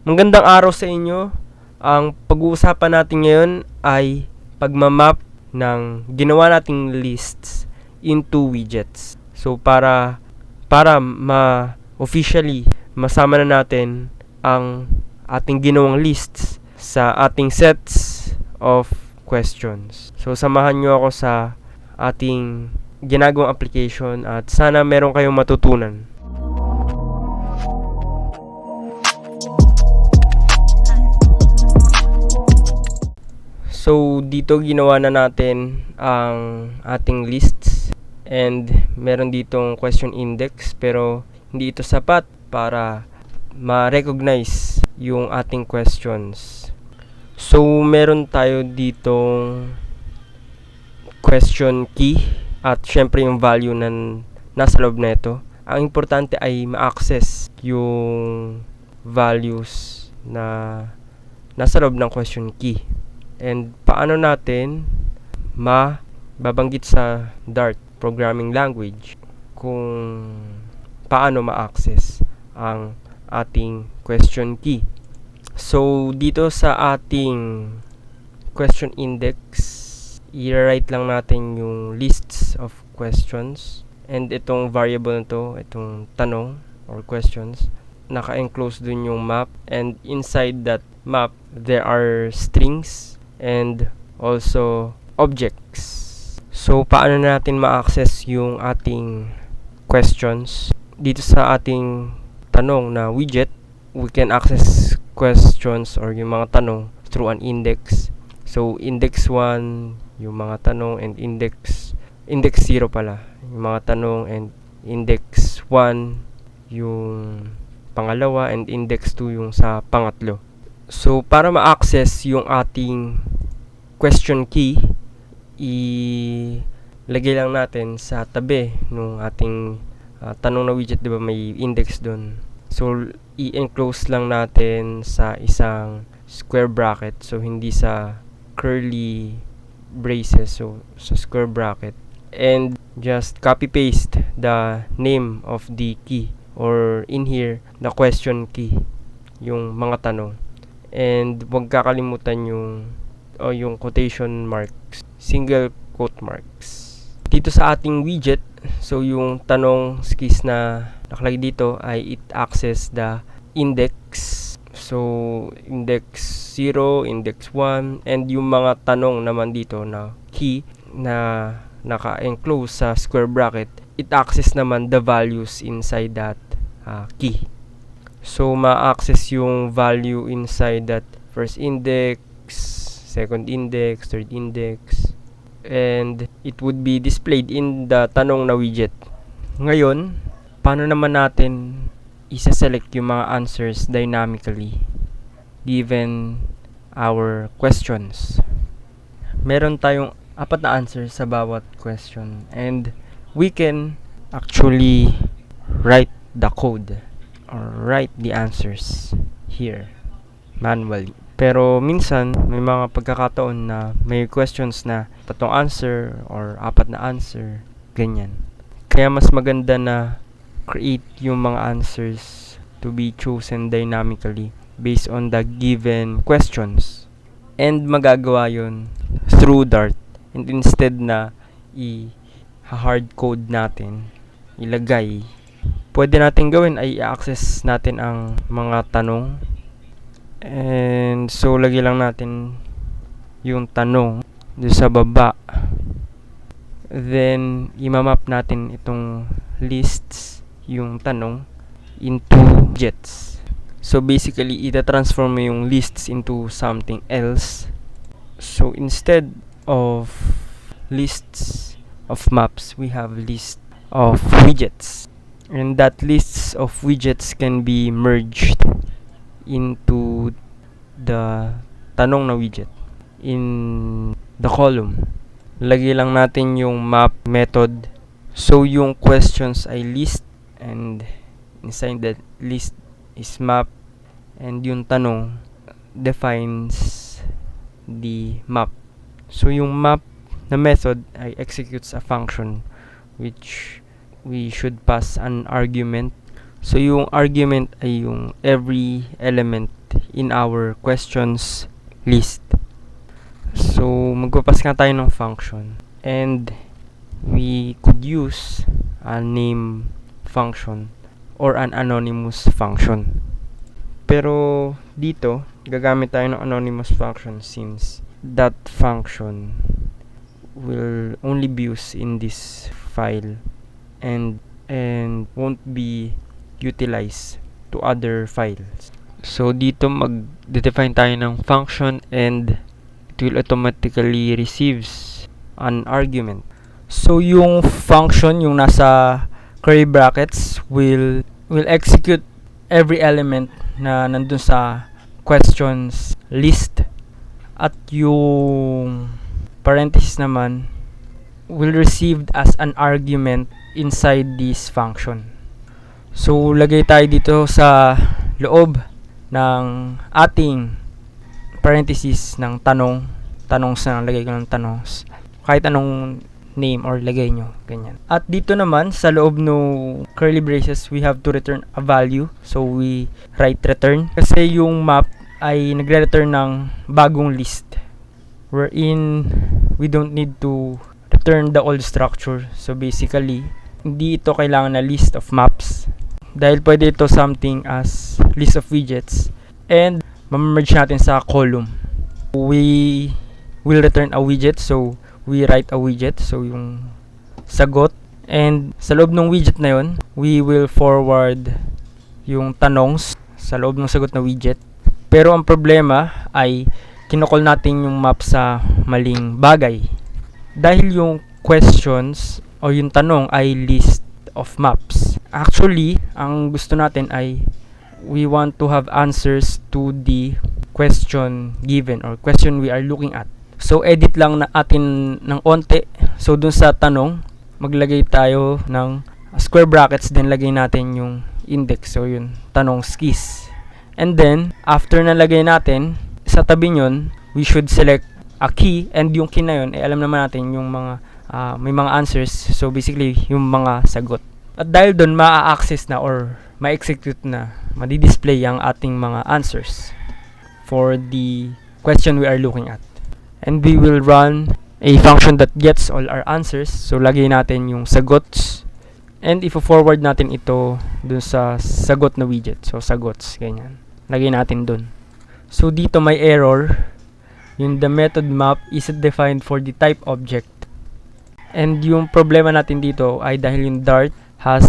Magandang araw sa inyo. Ang pag-uusapan natin ngayon ay pagmamap ng ginawa nating lists into widgets. So para officially masama na natin ang ating ginawang lists sa ating sets of questions. So samahan nyo ako sa ating ginagawang application at sana meron kayong matutunan. So, dito ginawa na natin ang ating lists and meron ditong question index pero hindi ito sapat para ma-recognize yung ating questions. So, meron tayo ditong question key at syempre yung value na nasa loob na ito. Ang importante ay ma-access yung values na nasa loob ng question key. And paano natin mababanggit sa Dart programming language kung paano ma-access ang ating question key. So, dito sa ating question index, i-write lang natin yung lists of questions. And itong variable na to, itong tanong or questions, naka-enclose dun yung map. And inside that map, there are strings and also objects. So, paano natin ma-access yung ating questions? Dito sa ating tanong na widget, we can access questions or yung mga tanong through an index. So, index 1, yung mga tanong, and index 0 pala, yung mga tanong, and index 1, yung pangalawa, and index 2, yung sa pangatlo. So, para ma-access yung ating question key, ilagay lang natin sa tabi nung ating tanong na widget, 'di ba? May index doon. So, i-enclose lang natin sa isang square bracket. So, hindi sa curly braces. So, sa square bracket. And just copy-paste the name of the key. Or in here, the question key. Yung mga tanong. And huwag kakalimutan yung quotation marks, single quote marks. Dito sa ating widget, so yung tanong skis na nakalagay dito ay it access the index. So index 0, index 1, and yung mga tanong naman dito na key na naka-enclose sa square bracket, it access naman the values inside that key. So, ma-access yung value inside that first index, second index, third index, and it would be displayed in the tanong na widget. Ngayon, paano naman natin isa-select yung mga answers dynamically given our questions? Meron tayong 4 na answers sa bawat question and we can actually write the code or write the answers here manually. Pero minsan may mga pagkakataon na may questions na 3 answer or 4 na answer, ganyan. Kaya mas maganda na create yung mga answers to be chosen dynamically based on the given questions. And magagawa yun through Dart. And instead na i-hard code natin, ilagay, pwede natin gawin ay i-access natin ang mga tanong. And so, lagay lang natin yung tanong doon sa baba. Then, imamap natin itong lists, yung tanong, into widgets. So, basically, ita-transform mo yung lists into something else. So, instead of lists of maps, we have list of widgets. And that lists of widgets can be merged into the tanong na widget in the column. Lagay lang natin yung map method. So, yung questions ay list and inside that list is map and yung tanong defines the map. So, yung map na method ay executes a function which we should pass an argument. So, yung argument ay yung every element in our questions list. So, magpapas nga tayo ng function. And we could use a name function or an anonymous function. Pero dito, gagamit tayo ng anonymous function since that function will only be used in this file and won't be utilized to other files. So dito mag-define tayo ng function and it will automatically receives an argument. So yung function yung nasa curly brackets will execute every element na nandun sa questions list, at yung parenthesis naman will received as an argument inside this function. So lagay tayo dito sa loob ng ating parenthesis ng tanong sa lagay ko ng tanongs, kahit anong name or lagay nyo, ganyan. At dito naman sa loob no curly braces we have to return a value, so we write return kasi yung map ay nagre-return ng bagong list wherein we don't need to return the old structure. So basically hindi ito kailangan na list of maps dahil pwede ito something as list of widgets and ma-merge natin sa column. We will return a widget, so we write a widget, so yung sagot, and sa loob ng widget na yun we will forward yung tanongs sa loob ng sagot na widget. Pero ang problema ay kinocall natin yung map sa maling bagay dahil yung questions o yung tanong ay list of maps. Actually, ang gusto natin ay we want to have answers to the question given or question we are looking at. So edit lang na atin ng onte. So dun sa tanong maglagay tayo ng square brackets, then lagay natin yung index, so yun tanong skis. And then after nalagay natin sa tabi nyon, we should select a key, and yung key na yun alam naman natin yung mga may mga answers, so basically yung mga sagot. At dahil doon ma-access na or ma-execute na, madi-display ang ating mga answers for the question we are looking at. And we will run a function that gets all our answers. So lagay natin yung sagots and ifo-forward natin ito dun sa sagot na widget. So sagots, ganyan. Lagay natin dun. So dito may error. Yung the method map isn't defined for the type object. And yung problema natin dito ay dahil yung Dart has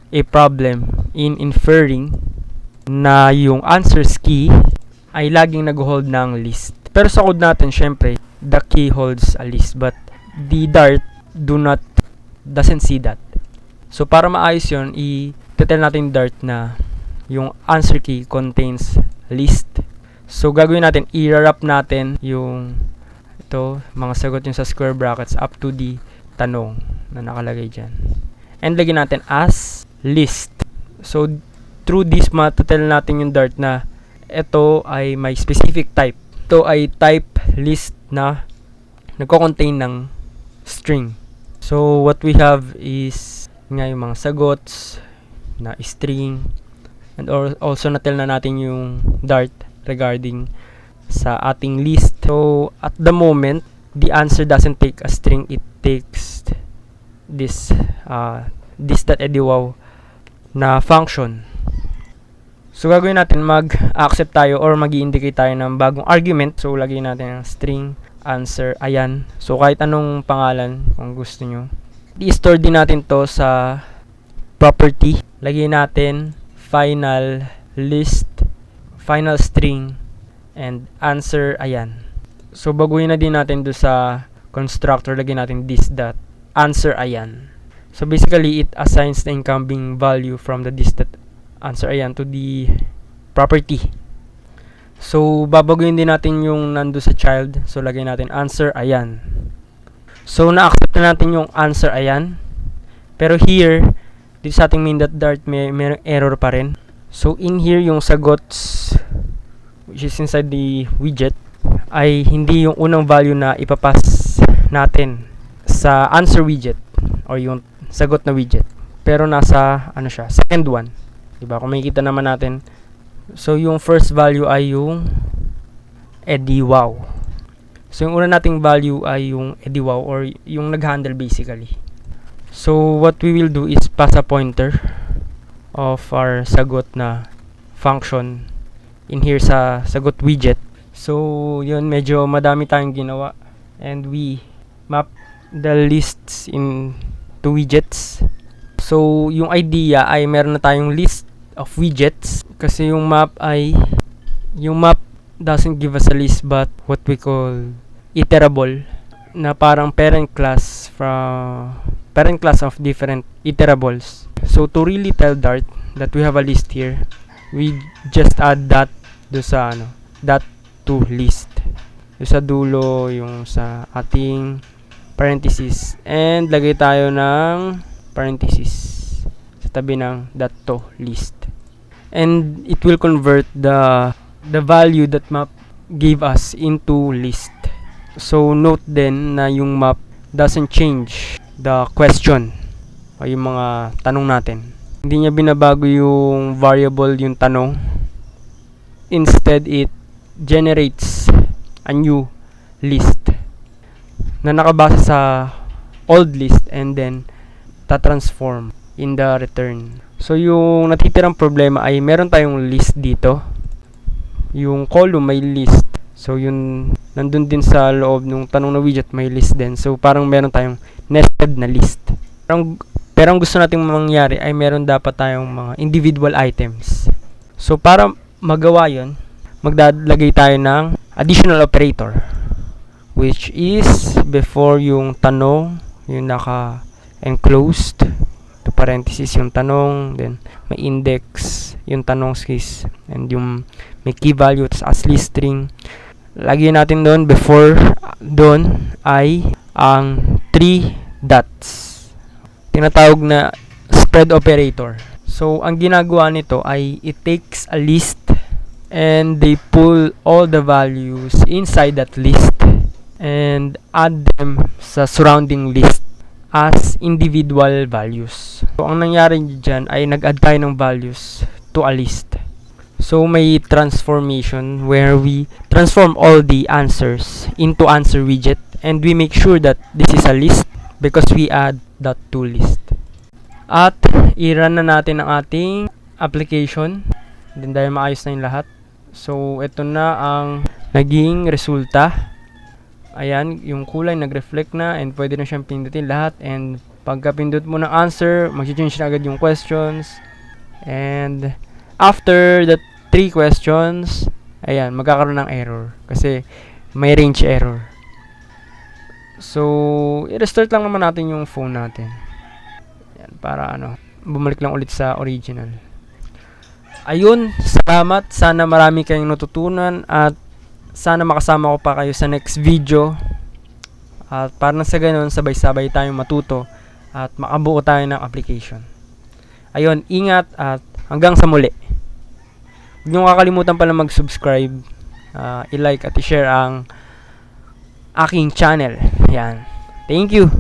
a problem in inferring na yung answers key ay laging nag-hold ng list. Pero sa code natin, syempre, the key holds a list, but the Dart doesn't see that. So para maayos yun, i-tell natin Dart na yung answer key contains list. So gagawin natin, i-wrap natin yung ito, mga sagot yung sa square brackets up to the tanong na nakalagay dyan. And lagyan natin as list. So through this, matutel natin yung Dart na ito ay may specific type. Ito ay type list na nagko-contain ng string. So what we have is nga yung mga sagots na string, and also natel na natin yung Dart regarding sa ating list. So at the moment the answer doesn't take a string, it takes this this.edywow na function. So gagawin natin, mag-accept tayo or mag-i-indicate tayo ng bagong argument. So lagay natin ang string answer ayan. So kahit anong pangalan kung gusto nyo. I-store din natin to sa property. Lagay natin final list, final string, and answer ayan. So baguhin na din natin do sa constructor, lagay natin this dot answer ayan. So basically it assigns the incoming value from the this dot answer ayan to the property. So babaguhin din natin yung nando sa child. So lagay natin answer ayan. So na-accept na natin yung answer ayan. Pero here dito sa ating main.dart may error pa rin. So in here yung sagots which is inside the widget ay hindi yung unang value na ipapass natin sa answer widget or yung sagot na widget. Pero nasa ano siya, second one. Diba? Kung makikita naman natin So, yung first value ay yung ediwaw. So, yung una nating value ay yung ediwaw or yung nag-handle basically. So, what we will do is pass a pointer of our sagot na function in here sa sagot widget. So, yun, medyo madami tayong ginawa. And we map the lists into widgets. So, yung idea ay meron na tayong list of widgets. Kasi yung map doesn't give us a list but what we call iterable na parang parent class of different iterables. So, to really tell Dart that we have a list here, we just add that do sa that to list. Yung sa dulo, yung sa ating parenthesis. And lagay tayo ng parenthesis sa tabi ng that to list. And it will convert the value that map gave us into list. So, note din na yung map doesn't change the question o yung mga tanong natin. Hindi niya binabago yung variable yung tanong. Instead, it generates a new list na nakabase sa old list and then ta-transform in the return. So, yung natitirang problema ay meron tayong list dito. Yung column may list. So, yun, nandun din sa loob ng tanong na widget may list din. So, parang meron tayong nested na list. Pero ang gusto nating mangyari ay meron dapat tayong mga individual items. So, para magawa yun, maglalagay tayo ng additional operator, which is before yung tanong, yung naka-enclosed, to parenthesis yung tanong, then may index yung tanong case, and yung may key value as list string. Lagyan natin doon, before doon ay ang 3 dots. Tinatawag na spread operator. So, ang ginagawa nito ay it takes a list and they pull all the values inside that list and add them sa surrounding list as individual values. So, ang nangyari dyan ay nag-add tayo ng values to a list. So, may transformation where we transform all the answers into answer widget and we make sure that this is a list because we add that to list. At i-run na natin ang ating application. Then dahil maayos na yung lahat. So, ito na ang naging resulta. Ayan, yung kulay nag-reflect na and pwede na siyang pindutin lahat. And pagka pindut mo ng answer, mag-change na agad yung questions. And after the 3 questions, ayan, magkakaroon ng error. Kasi may range error. So, i-restart lang naman natin yung phone natin. Ayan, para bumalik lang ulit sa original. Ayun, salamat. Sana marami kayong natutunan at sana makasama ko pa kayo sa next video. At para sa ganun, sabay-sabay tayong matuto at makabuo tayo ng application. Ayun, ingat at hanggang sa muli. Huwag niyo kakalimutan pala mag-subscribe, i-like at i-share ang aking channel. Yan. Thank you.